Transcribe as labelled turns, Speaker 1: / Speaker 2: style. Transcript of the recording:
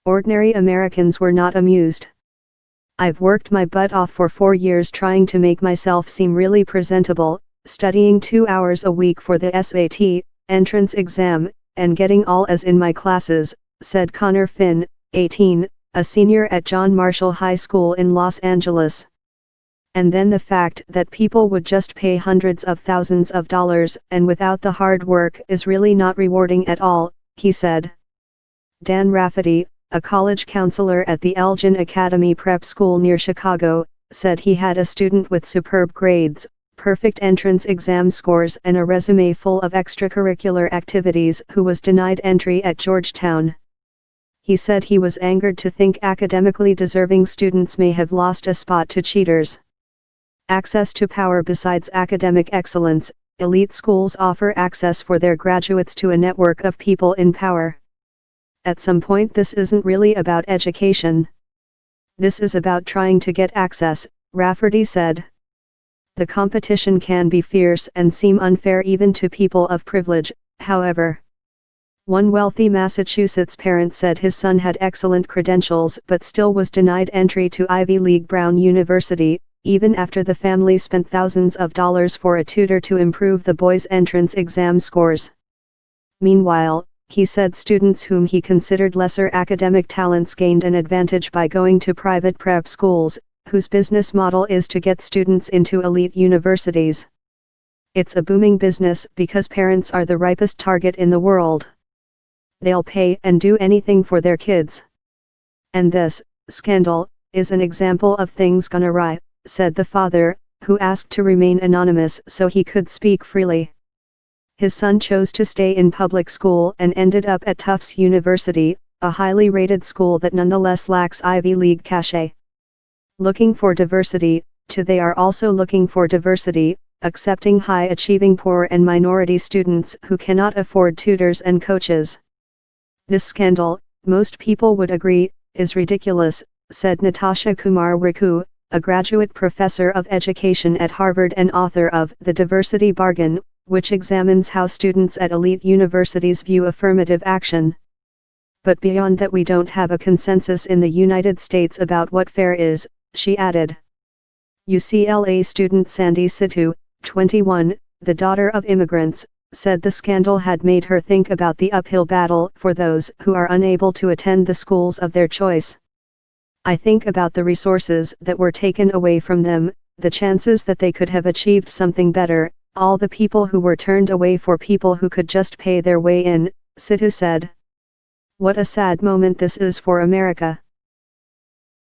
Speaker 1: Ordinary Americans were not amused. I've worked my butt off for 4 years trying to make myself seem really presentable, studying 2 hours a week for the SAT, entrance exam, and getting all A's in my classes, said Connor Finn, 18, a senior at John Marshall High School in Los Angeles. And then the fact that people would just pay hundreds of thousands of dollars and without the hard work is really not rewarding at all, he said. Dan Rafferty, a college counselor at the Elgin Academy Prep School near Chicago, said he had a student with superb grades, perfect entrance exam scores and a resume full of extracurricular activities who was denied entry at Georgetown. He said he was angered to think academically deserving students may have lost a spot to cheaters. Access to power. Besides academic excellence, elite schools offer access for their graduates to a network of people in power. At some point this isn't really about education. This is about trying to get access, Rafferty said. The competition can be fierce and seem unfair even to people of privilege, however. One wealthy Massachusetts parent said his son had excellent credentials but still was denied entry to Ivy League Brown University, even after the family spent thousands of dollars for a tutor to improve the boy's entrance exam scores. Meanwhile, he said students whom he considered lesser academic talents gained an advantage by going to private prep schools, whose business model is to get students into elite universities. It's a booming business because parents are the ripest target in the world. They'll pay and do anything for their kids. And this scandal is an example of things gone awry, said the father, who asked to remain anonymous so he could speak freely. His son chose to stay in public school and ended up at Tufts University, a highly rated school that nonetheless lacks Ivy League cachet. Looking for diversity, too. They are also looking for diversity, accepting high-achieving poor and minority students who cannot afford tutors and coaches. This scandal, most people would agree, is ridiculous, said Natasha Kumar Riku, a graduate professor of education at Harvard and author of The Diversity Bargain, which examines how students at elite universities view affirmative action. But beyond that, we don't have a consensus in the United States about what fair is, she added. UCLA student Sandy Situ, 21, the daughter of immigrants, said the scandal had made her think about the uphill battle for those who are unable to attend the schools of their choice. I think about the resources that were taken away from them, the chances that they could have achieved something better, all the people who were turned away for people who could just pay their way in, Situ said. What a sad moment this is for America.